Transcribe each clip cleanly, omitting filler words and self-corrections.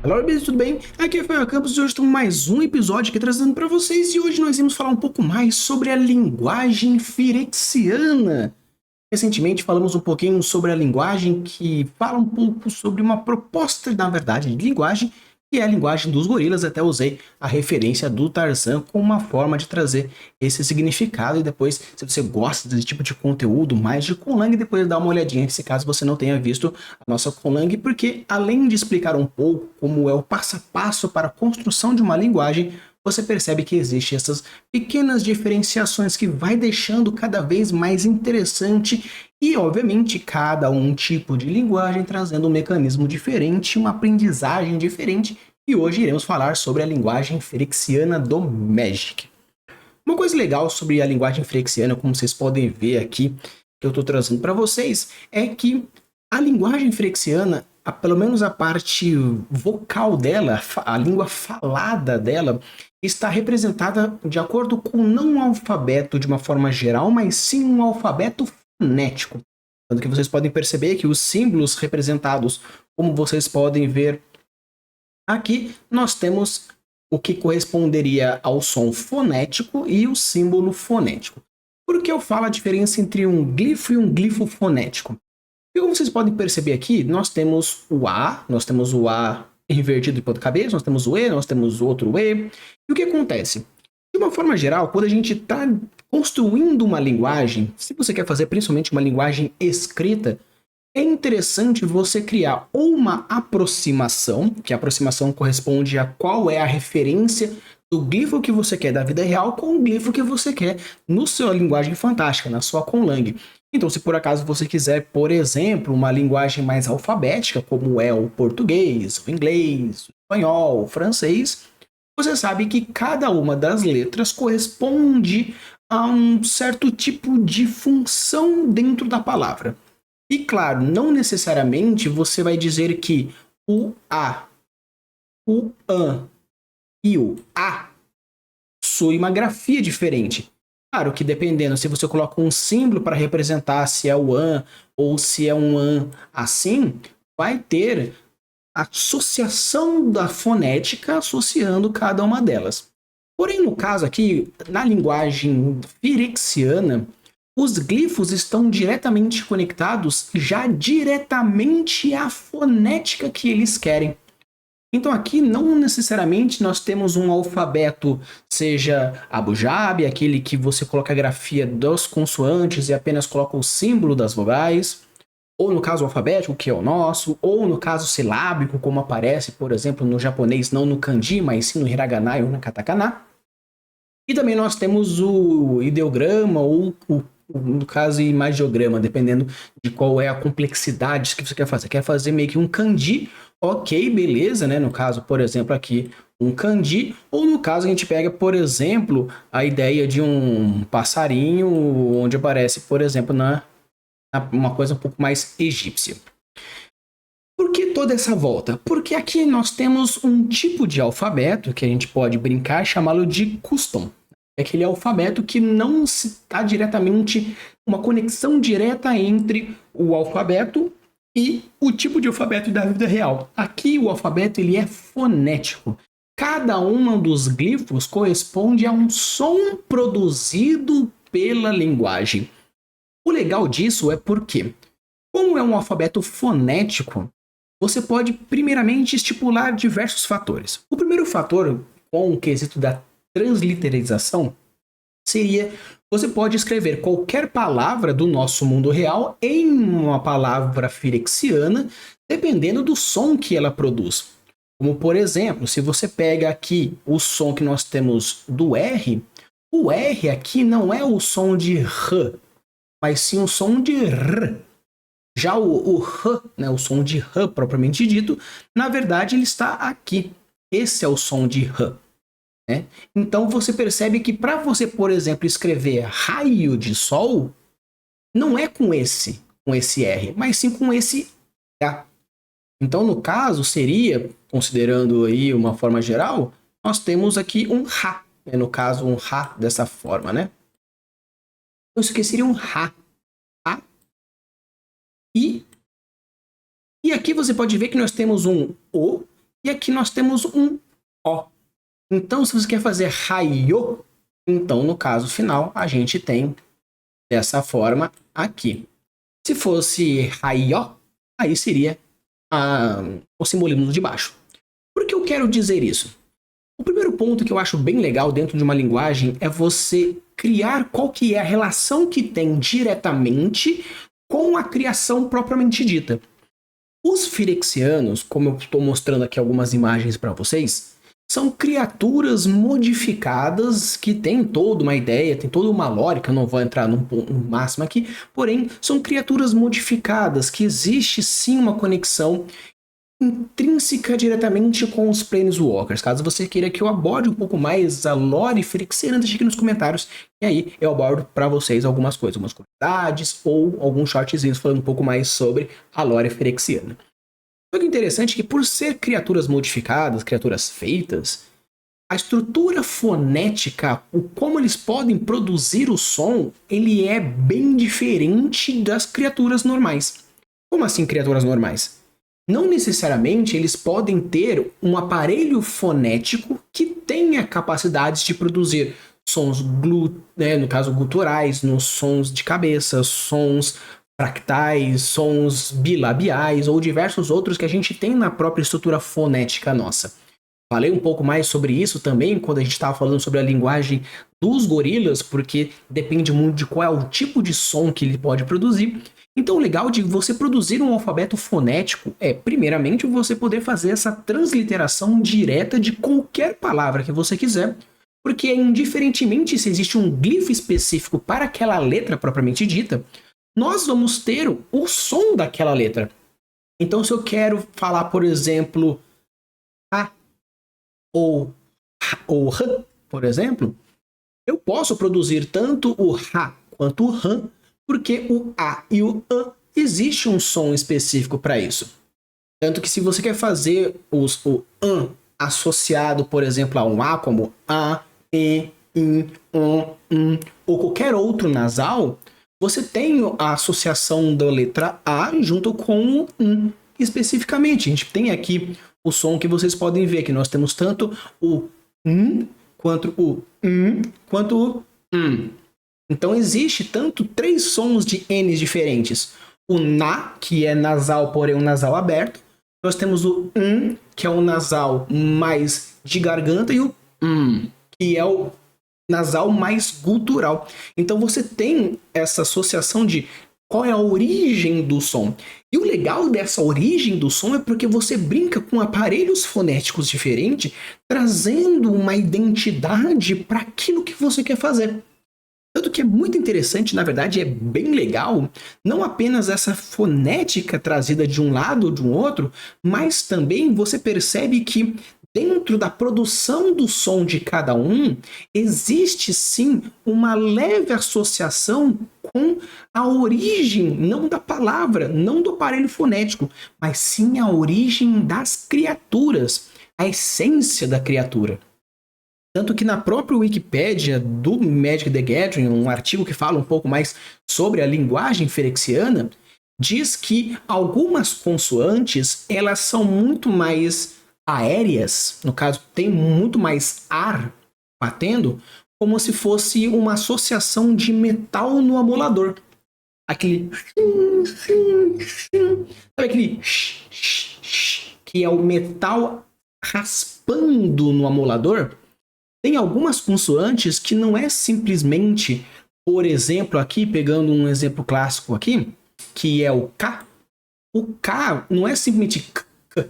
Olá, beleza, tudo bem? Aqui é o Rafael Campos e hoje estamos mais um episódio aqui trazendo para vocês e hoje nós vamos falar um pouco mais sobre a linguagem firexiana. Recentemente falamos um pouquinho sobre a linguagem que fala um pouco sobre uma proposta, na verdade, de linguagem, que é a linguagem dos gorilas. Até usei a referência do Tarzan como uma forma de trazer esse significado. E depois, se você gosta desse tipo de conteúdo mais de Conlang, depois dá uma olhadinha, se caso você não tenha visto a nossa Conlang, porque além de explicar um pouco como é o passo a passo para a construção de uma linguagem, você percebe que existem essas pequenas diferenciações que vai deixando cada vez mais interessante e, obviamente, cada um tipo de linguagem trazendo um mecanismo diferente, uma aprendizagem diferente. E hoje iremos falar sobre a linguagem firexiana do Magic. Uma coisa legal sobre a linguagem firexiana, como vocês podem ver aqui, que eu estou trazendo para vocês, é que a linguagem firexiana, pelo menos a parte vocal dela, a língua falada dela, está representada de acordo com não um alfabeto de uma forma geral, mas sim um alfabeto fonético. Tanto que vocês podem perceber que os símbolos representados, como vocês podem ver aqui, nós temos o que corresponderia ao som fonético e o símbolo fonético. Por que eu falo a diferença entre um glifo e um glifo fonético? E como vocês podem perceber aqui, nós temos o A invertido de ponta cabeça, nós temos o E, nós temos outro E. E o que acontece? De uma forma geral, quando a gente está construindo uma linguagem, se você quer fazer principalmente uma linguagem escrita, é interessante você criar ou uma aproximação, que a aproximação corresponde a qual é a referência do glifo que você quer da vida real com o glifo que você quer no sua linguagem fantástica, na sua Conlang. Então, se por acaso você quiser, por exemplo, uma linguagem mais alfabética, como é o português, o inglês, o espanhol, o francês, você sabe que cada uma das letras corresponde a um certo tipo de função dentro da palavra. E claro, não necessariamente você vai dizer que o A, o AN e o A possuem uma grafia diferente. Claro que dependendo, se você coloca um símbolo para representar se é o AN ou se é um AN assim, vai ter associação da fonética associando cada uma delas. Porém, no caso aqui, na linguagem firexiana, os glifos estão diretamente conectados já diretamente à fonética que eles querem. Então aqui não necessariamente nós temos um alfabeto, seja abujamra, aquele que você coloca a grafia das consoantes e apenas coloca o símbolo das vogais, ou no caso alfabético, que é o nosso, ou no caso silábico, como aparece, por exemplo, no japonês, não no kanji, mas sim no hiragana ou no katakana. E também nós temos o ideograma ou no caso, imagiograma, dependendo de qual é a complexidade que você quer fazer. Quer fazer meio que um kanji, ok, beleza, né? No caso, por exemplo, aqui um kanji, ou no caso a gente pega, por exemplo, a ideia de um passarinho, onde aparece, por exemplo, uma coisa um pouco mais egípcia. Por que toda essa volta? Porque aqui nós temos um tipo de alfabeto que a gente pode brincar e chamá-lo de custom. É aquele alfabeto que não está diretamente uma conexão direta entre o alfabeto e o tipo de alfabeto da vida real. Aqui o alfabeto ele é fonético. Cada um dos glifos corresponde a um som produzido pela linguagem. O legal disso é porque, como é um alfabeto fonético, você pode primeiramente estipular diversos fatores. O primeiro fator, com o quesito da transliteralização, seria você pode escrever qualquer palavra do nosso mundo real em uma palavra firexiana, dependendo do som que ela produz. Como, por exemplo, se você pega aqui o som que nós temos do R, o R aqui não é o som de R, mas sim o som de R. Já o R, né, o som de R propriamente dito, na verdade ele está aqui. Esse é o som de R. Né? Então você percebe que para você, por exemplo, escrever raio de sol, não é com esse R, mas sim com esse H. Então, no caso, seria, considerando aí uma forma geral, nós temos aqui um Rá. Né? No caso, um Rá dessa forma, né? Então, isso aqui seria um Rá. Rá. E aqui você pode ver que nós temos um O e aqui nós temos um O. Então, se você quer fazer raio, então no caso final a gente tem dessa forma aqui. Se fosse raio, aí seria o simbolismo de baixo. Por que eu quero dizer isso? O primeiro ponto que eu acho bem legal dentro de uma linguagem é você criar qual que é a relação que tem diretamente com a criação propriamente dita. Os firexianos, como eu estou mostrando aqui algumas imagens para vocês, são criaturas modificadas que têm toda uma ideia, tem toda uma lore, que eu não vou entrar no máximo aqui, porém, são criaturas modificadas, que existe sim uma conexão intrínseca diretamente com os Planeswalkers. Caso você queira que eu aborde um pouco mais a lore firexiana, deixe aqui nos comentários, e aí eu abordo para vocês algumas coisas, algumas curiosidades ou alguns shortzinhos falando um pouco mais sobre a lore firexiana. O que é interessante é que, por ser criaturas modificadas, criaturas feitas, a estrutura fonética, o como eles podem produzir o som, ele é bem diferente das criaturas normais. Como assim criaturas normais? Não necessariamente eles podem ter um aparelho fonético que tenha capacidades de produzir sons, no caso guturais, nos sons de cabeça, sons fractais, sons bilabiais ou diversos outros que a gente tem na própria estrutura fonética nossa. Falei um pouco mais sobre isso também quando a gente estava falando sobre a linguagem dos gorilas, porque depende muito de qual é o tipo de som que ele pode produzir. Então o legal de você produzir um alfabeto fonético é, primeiramente, você poder fazer essa transliteração direta de qualquer palavra que você quiser, porque indiferentemente se existe um glifo específico para aquela letra propriamente dita, nós vamos ter o som daquela letra. Então se eu quero falar, por exemplo, A ou R, por exemplo, eu posso produzir tanto o R quanto o R, porque o A e o A existe um som específico para isso. Tanto que se você quer fazer o AN associado, por exemplo, a um A, como A, E, I, O, ou qualquer outro nasal, você tem a associação da letra A junto com o especificamente. A gente tem aqui o som que vocês podem ver, que nós temos tanto o quanto o quanto o Então existe tanto 3 sons de N's diferentes. O na, que é nasal, porém um nasal aberto. Nós temos o que é um nasal mais de garganta, e o que é o nasal mais gutural. Então você tem essa associação de qual é a origem do som. E o legal dessa origem do som é porque você brinca com aparelhos fonéticos diferentes, trazendo uma identidade para aquilo que você quer fazer. Tanto que é muito interessante, na verdade é bem legal, não apenas essa fonética trazida de um lado ou de um outro, mas também você percebe que dentro da produção do som de cada um, existe sim uma leve associação com a origem, não da palavra, não do aparelho fonético, mas sim a origem das criaturas, a essência da criatura. Tanto que na própria Wikipédia do Magic the Gathering, um artigo que fala um pouco mais sobre a linguagem firexiana, diz que algumas consoantes elas são muito mais aéreas, no caso tem muito mais ar batendo, como se fosse uma associação de metal no amolador. Aquele sabe aquele que é o metal raspando no amolador? Tem algumas consoantes que não é simplesmente, por exemplo, aqui, pegando um exemplo clássico aqui, que é o K. O K não é simplesmente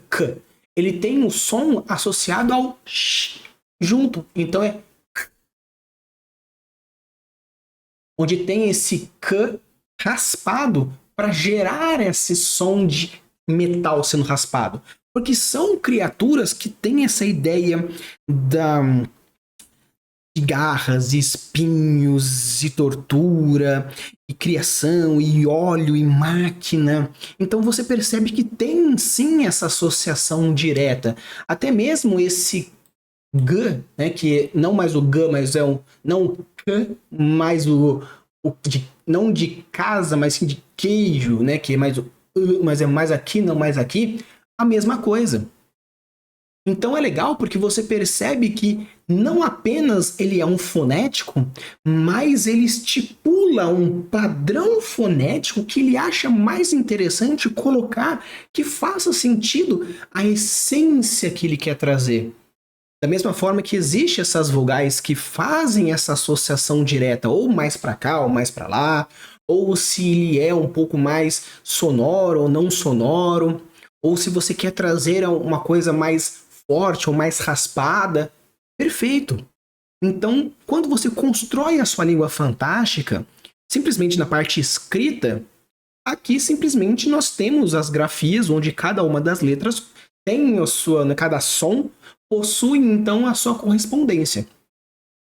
K. Ele tem um som associado ao Sh junto. Então é K. Onde tem esse K raspado para gerar esse som de metal sendo raspado. Porque são criaturas que têm essa ideia de garras, e espinhos, e tortura, e criação, e óleo, e máquina. Então você percebe que tem sim essa associação direta. Até mesmo esse G, né, que não mais o G, mas é um não K, mais não de casa, mas sim de queijo, né, que é mais mas é mais aqui, não mais aqui, a mesma coisa. Então é legal porque você percebe que não apenas ele é um fonético, mas ele estipula um padrão fonético que ele acha mais interessante colocar, que faça sentido à essência que ele quer trazer. Da mesma forma que existem essas vogais que fazem essa associação direta, ou mais para cá, ou mais para lá, ou se ele é um pouco mais sonoro ou não sonoro, ou se você quer trazer uma coisa mais forte ou mais raspada, perfeito. Então, quando você constrói a sua língua fantástica, simplesmente na parte escrita, aqui simplesmente nós temos as grafias onde cada uma das letras tem a sua, cada som possui então a sua correspondência.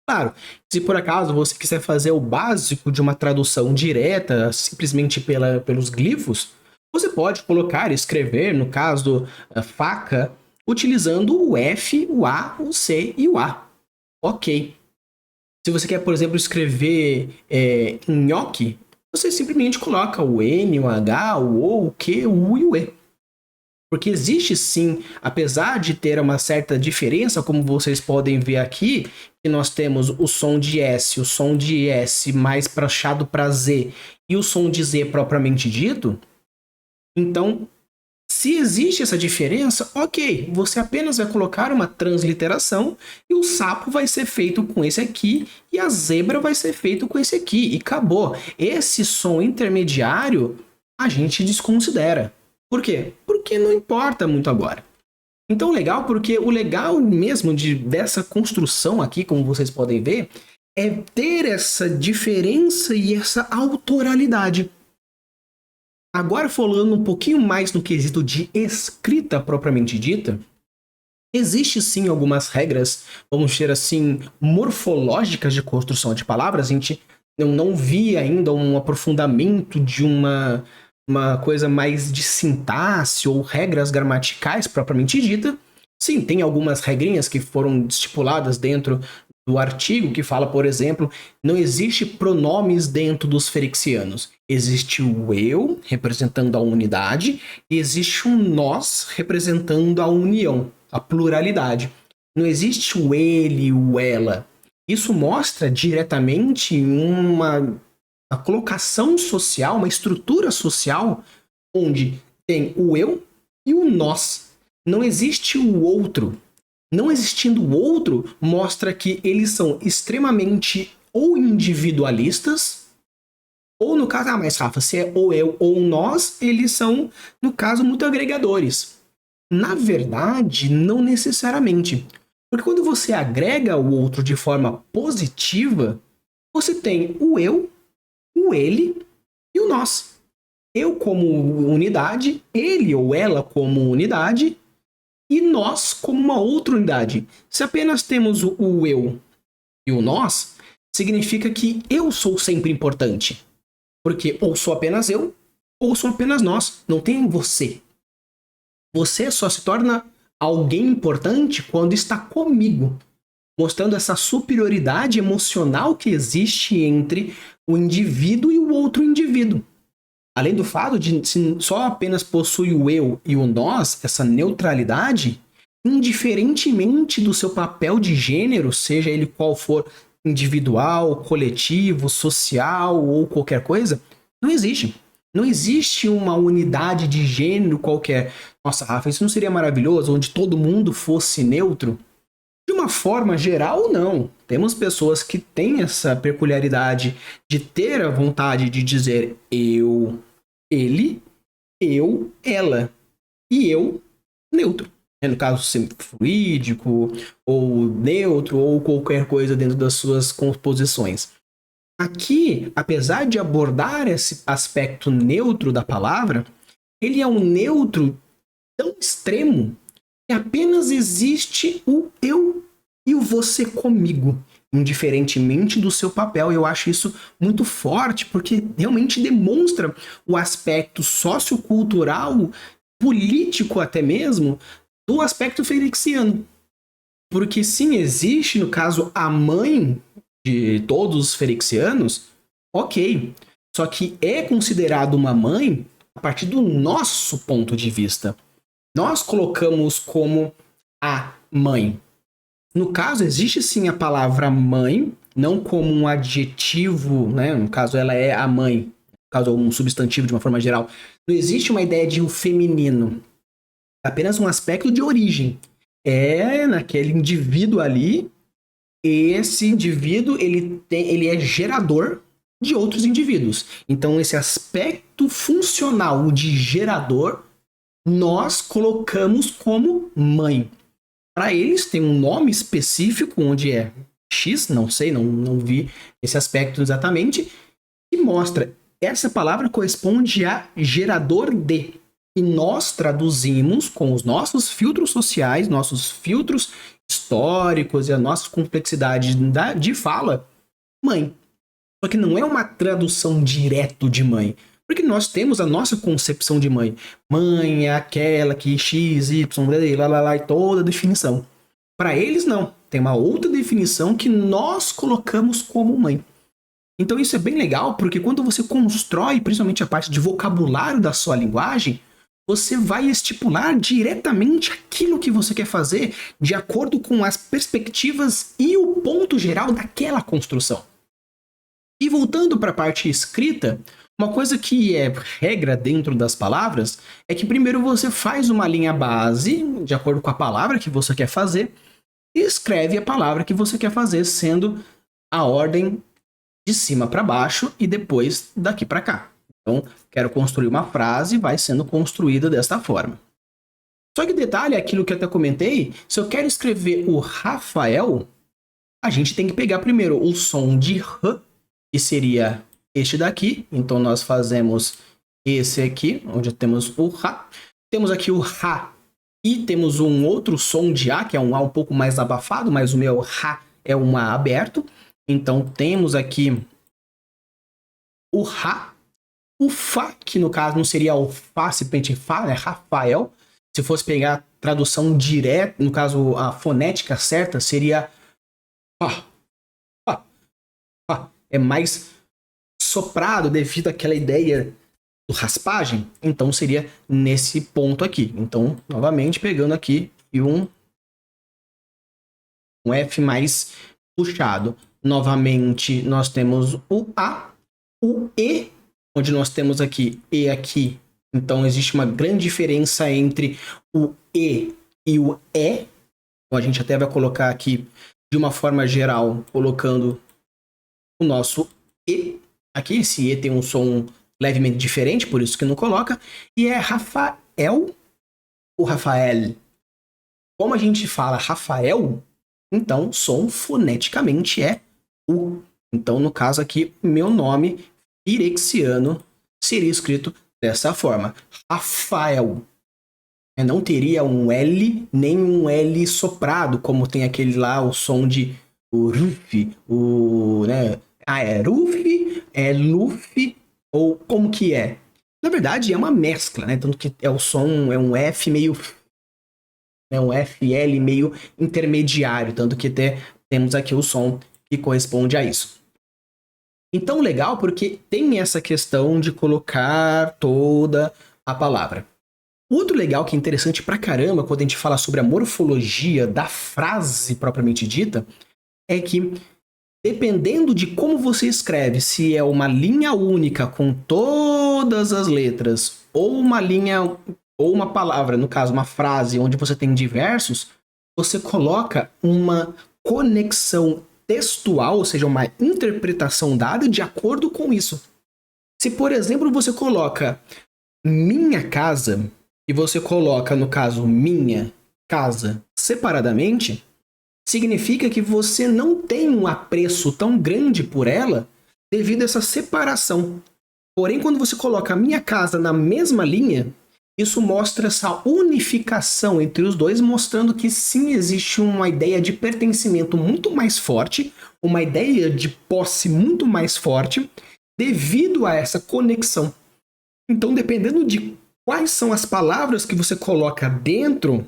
Claro, se por acaso você quiser fazer o básico de uma tradução direta, simplesmente pelos glifos, você pode colocar, escrever, no caso, faca, utilizando o F, o A, o C e o A. Ok. Se você quer, por exemplo, escrever nhoque, você simplesmente coloca o N, o H, o O, o Q, o U e o E. Porque existe sim, apesar de ter uma certa diferença, como vocês podem ver aqui, que nós temos o som de S, o som de S mais puxado para Z e o som de Z propriamente dito. Então, se existe essa diferença, ok, você apenas vai colocar uma transliteração e o sapo vai ser feito com esse aqui e a zebra vai ser feito com esse aqui e acabou. Esse som intermediário a gente desconsidera. Por quê? Porque não importa muito agora. Então, legal, porque o legal mesmo dessa construção aqui, como vocês podem ver, é ter essa diferença e essa autoralidade. Agora, falando um pouquinho mais no quesito de escrita propriamente dita, existe sim algumas regras, vamos dizer assim, morfológicas de construção de palavras. Eu não vi ainda um aprofundamento de uma coisa mais de sintaxe ou regras gramaticais propriamente dita. Sim, tem algumas regrinhas que foram estipuladas dentro do artigo que fala, por exemplo, não existe pronomes dentro dos ferexianos. Existe o eu, representando a unidade, e existe o nós, representando a união, a pluralidade. Não existe o ele, o ela. Isso mostra diretamente uma colocação social, uma estrutura social, onde tem o eu e o nós. Não existe o outro. Não existindo o outro, mostra que eles são extremamente ou individualistas, ou no caso, mas Rafa, se é ou eu ou nós, eles são, no caso, muito agregadores. Na verdade, não necessariamente. Porque quando você agrega o outro de forma positiva, você tem o eu, o ele e o nós. Eu como unidade, ele ou ela como unidade e nós como uma outra unidade. Se apenas temos o eu e o nós, significa que eu sou sempre importante. Porque ou sou apenas eu, ou sou apenas nós. Não tem você. Você só se torna alguém importante quando está comigo, mostrando essa superioridade emocional que existe entre o indivíduo e o outro indivíduo. Além do fato de só apenas possui o eu e o nós, essa neutralidade, indiferentemente do seu papel de gênero, seja ele qual for, individual, coletivo, social ou qualquer coisa, não existe. Não existe uma unidade de gênero qualquer. Nossa, Rafa, isso não seria maravilhoso, onde todo mundo fosse neutro? De uma forma geral, não. Temos pessoas que têm essa peculiaridade de ter a vontade de dizer eu, ele, eu, ela. E eu, neutro. No caso, fluídico, ou neutro, ou qualquer coisa dentro das suas composições. Aqui, apesar de abordar esse aspecto neutro da palavra, ele é um neutro tão extremo que apenas existe o eu e o você comigo, indiferentemente do seu papel. Eu acho isso muito forte, porque realmente demonstra o aspecto sociocultural, político até mesmo, do aspecto ferexiano. Porque sim, existe, no caso, a mãe de todos os ferexianos, ok. Só que é considerado uma mãe a partir do nosso ponto de vista. Nós colocamos como a mãe. No caso, existe sim a palavra mãe, não como um adjetivo, né? No caso, ela é a mãe. No caso, um substantivo de uma forma geral. Não existe uma ideia de um feminino. É apenas um aspecto de origem. É naquele indivíduo ali, esse indivíduo ele é gerador de outros indivíduos. Então, esse aspecto funcional de gerador, nós colocamos como mãe. Para eles tem um nome específico, onde é X, não sei, não vi esse aspecto exatamente, que mostra essa palavra corresponde a gerador de. E nós traduzimos com os nossos filtros sociais, nossos filtros históricos e a nossa complexidade de fala, mãe. Só que não é uma tradução direto de mãe. Porque nós temos a nossa concepção de mãe. Mãe é aquela que X, Y, lá, e toda a definição. Para eles, não. Tem uma outra definição que nós colocamos como mãe. Então isso é bem legal, porque quando você constrói, principalmente a parte de vocabulário da sua linguagem, você vai estipular diretamente aquilo que você quer fazer de acordo com as perspectivas e o ponto geral daquela construção. E voltando para a parte escrita, uma coisa que é regra dentro das palavras é que primeiro você faz uma linha base, de acordo com a palavra que você quer fazer, e escreve a palavra que você quer fazer, sendo a ordem de cima para baixo e depois daqui para cá. Então, quero construir uma frase, vai sendo construída desta forma. Só que detalhe, aquilo que eu até comentei, se eu quero escrever o Rafael, a gente tem que pegar primeiro o som de R, que seria este daqui. Então, nós fazemos esse aqui, onde temos o Rá. Temos aqui o Rá e temos um outro som de A, que é um A um pouco mais abafado, mas o meu Rá é um A aberto. Então, temos aqui o Rá. O Fá, que no caso não seria o Fá, simplesmente Fá, né? Rafael. Se fosse pegar a tradução direta, no caso a fonética certa, seria Fá, Fá, Fá. É mais soprado devido àquela ideia do raspagem. Então seria nesse ponto aqui. Então, novamente, pegando aqui e um F mais puxado. Novamente, nós temos o A, o E, onde nós temos aqui E aqui. Então, existe uma grande diferença entre o E e o E. Então, a gente até vai colocar aqui, de uma forma geral, colocando o nosso E. Aqui, esse E tem um som levemente diferente, por isso que não coloca. E é Rafael ou Rafael. Como a gente fala Rafael, então, o som foneticamente é U. Então, no caso aqui, meu nome firexiano seria escrito dessa forma. Rafael. Não teria um L, nem um L soprado, como tem aquele lá, o som de o Ruf, o, né? É Ruf, é Luf, ou como que é? Na verdade, é uma mescla, né? Tanto que é o som, é um F meio... É um FL meio intermediário, tanto que temos aqui o som que corresponde a isso. Então, legal, porque tem essa questão de colocar toda a palavra. Outro legal que é interessante pra caramba quando a gente fala sobre a morfologia da frase propriamente dita é que, dependendo de como você escreve, se é uma linha única com todas as letras ou uma linha ou uma palavra, no caso uma frase onde você tem diversos, você coloca uma conexão textual, ou seja, uma interpretação dada de acordo com isso. Se, por exemplo, você coloca minha casa e você coloca, no caso, minha casa separadamente, significa que você não tem um apreço tão grande por ela devido a essa separação. Porém, quando você coloca minha casa na mesma linha, isso mostra essa unificação entre os dois, mostrando que sim, existe uma ideia de pertencimento muito mais forte, uma ideia de posse muito mais forte, devido a essa conexão. Então, dependendo de quais são as palavras que você coloca dentro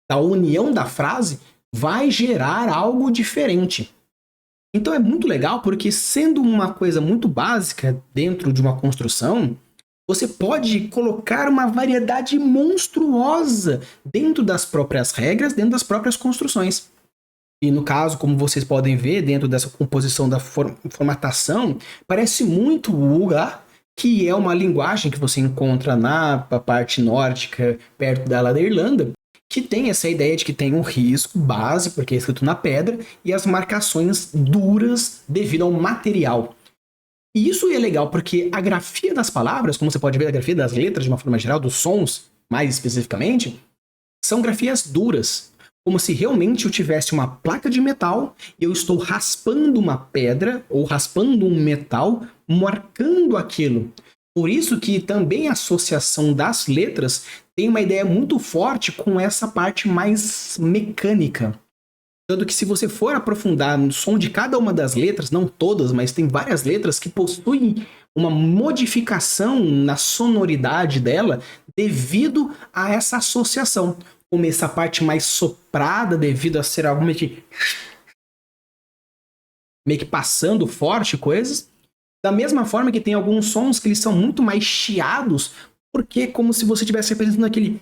da união da frase, vai gerar algo diferente. Então é muito legal porque, sendo uma coisa muito básica dentro de uma construção, você pode colocar uma variedade monstruosa dentro das próprias regras, dentro das próprias construções. E no caso, como vocês podem ver, dentro dessa composição da formatação, parece muito o Uga, que é uma linguagem que você encontra na parte nórdica, perto da Irlanda, que tem essa ideia de que tem um risco base, porque é escrito na pedra, e as marcações duras devido ao material. E isso é legal, porque a grafia das palavras, como você pode ver, a grafia das letras de uma forma geral, dos sons, mais especificamente, são grafias duras. Como se realmente eu tivesse uma placa de metal e eu estou raspando uma pedra ou raspando um metal, marcando aquilo. Por isso que também a associação das letras tem uma ideia muito forte com essa parte mais mecânica. Tanto que se você for aprofundar no som de cada uma das letras, não todas, mas tem várias letras que possuem uma modificação na sonoridade dela devido a essa associação. Como essa parte mais soprada devido a ser algo meio que passando forte coisas. Da mesma forma que tem alguns sons que eles são muito mais chiados, porque é como se você estivesse representando aquele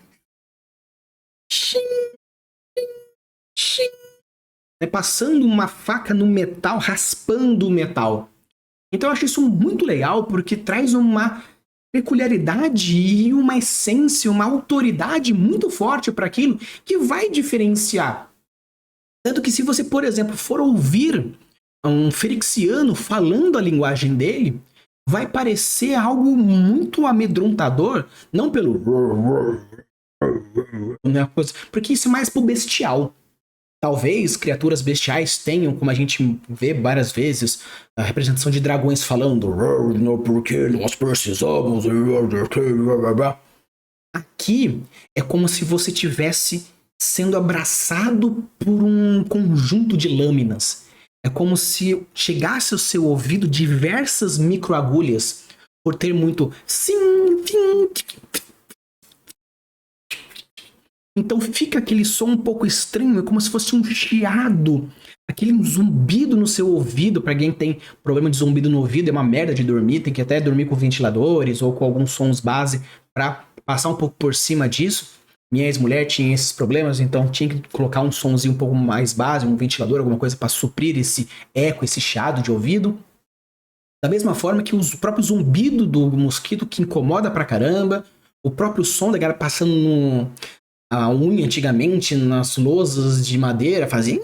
passando uma faca no metal, raspando o metal. Então eu acho isso muito legal, porque traz uma peculiaridade e uma essência, uma autoridade muito forte para aquilo que vai diferenciar. Tanto que se você, por exemplo, for ouvir um ferexiano falando a linguagem dele, vai parecer algo muito amedrontador, não pelo... porque isso é mais pro bestial. Talvez criaturas bestiais tenham, como a gente vê várias vezes, a representação de dragões falando porque nós precisamos. Aqui é como se você tivesse sendo abraçado por um conjunto de lâminas. É como se chegasse ao seu ouvido diversas microagulhas, por ter muito sim, fim. Então fica aquele som um pouco estranho, é como se fosse um chiado, aquele zumbido no seu ouvido. Para quem tem problema de zumbido no ouvido, é uma merda de dormir, tem que até dormir com ventiladores ou com alguns sons base para passar um pouco por cima disso. Minha ex-mulher tinha esses problemas, então tinha que colocar um sonzinho um pouco mais base, um ventilador, alguma coisa para suprir esse eco, esse chiado de ouvido. Da mesma forma que o próprio zumbido do mosquito que incomoda pra caramba, o próprio som da galera passando a unha antigamente nas lousas de madeira fazia.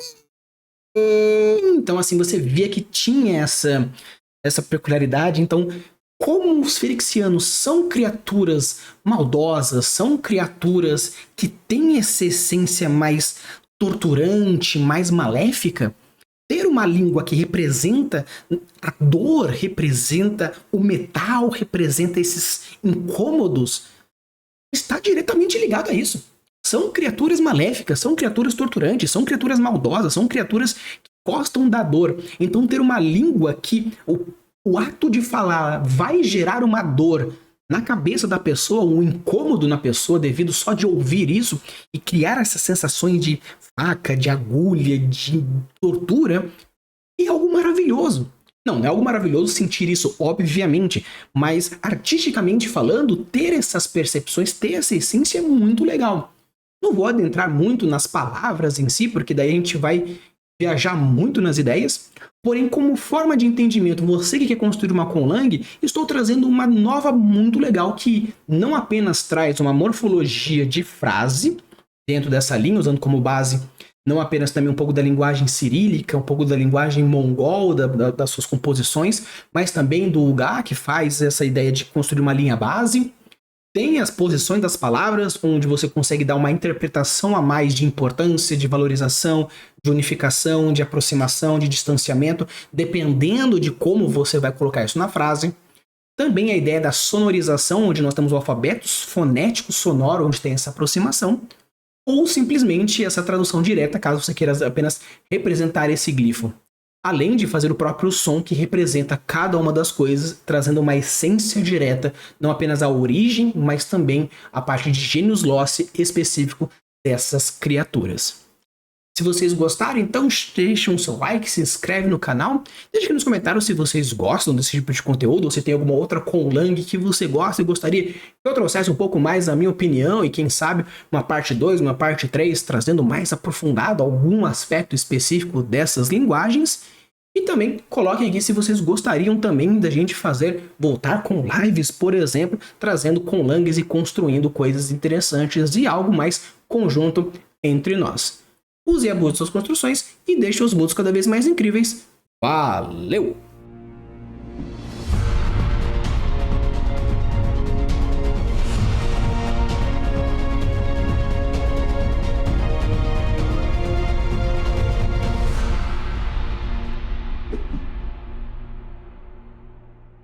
Então, assim, você via que tinha essa peculiaridade. Então, como os ferexianos são criaturas maldosas, são criaturas que têm essa essência mais torturante, mais maléfica, ter uma língua que representa a dor, representa o metal, representa esses incômodos, está diretamente ligado a isso. São criaturas maléficas, são criaturas torturantes, são criaturas maldosas, são criaturas que gostam da dor. Então ter uma língua que o ato de falar vai gerar uma dor na cabeça da pessoa, um incômodo na pessoa devido só de ouvir isso e criar essas sensações de faca, de agulha, de tortura, é algo maravilhoso. Não é algo maravilhoso sentir isso, obviamente, mas artisticamente falando, ter essas percepções, ter essa essência é muito legal. Não vou adentrar muito nas palavras em si, porque daí a gente vai viajar muito nas ideias. Porém, como forma de entendimento, você que quer construir uma conlang, estou trazendo uma nova muito legal que não apenas traz uma morfologia de frase dentro dessa linha, usando como base não apenas também um pouco da linguagem cirílica, um pouco da linguagem mongol, das suas composições, mas também do Uga, que faz essa ideia de construir uma linha base. Tem as posições das palavras, onde você consegue dar uma interpretação a mais de importância, de valorização, de unificação, de aproximação, de distanciamento, dependendo de como você vai colocar isso na frase. Também a ideia da sonorização, onde nós temos o alfabeto fonético sonoro, onde tem essa aproximação. Ou simplesmente essa tradução direta, caso você queira apenas representar esse glifo. Além de fazer o próprio som que representa cada uma das coisas, trazendo uma essência direta, não apenas a origem, mas também a parte de gênios loci específico dessas criaturas. Se vocês gostaram, então deixem o seu like, se inscreve no canal. Deixe aqui nos comentários se vocês gostam desse tipo de conteúdo, ou se tem alguma outra conlang que você gosta e gostaria que eu trouxesse um pouco mais a minha opinião e quem sabe uma parte 2, uma parte 3, trazendo mais aprofundado algum aspecto específico dessas linguagens. E também coloquem aqui se vocês gostariam também da gente voltar com lives, por exemplo, trazendo conlangs e construindo coisas interessantes e algo mais conjunto entre nós. Use e abuse suas construções e deixe os mundos cada vez mais incríveis. Valeu!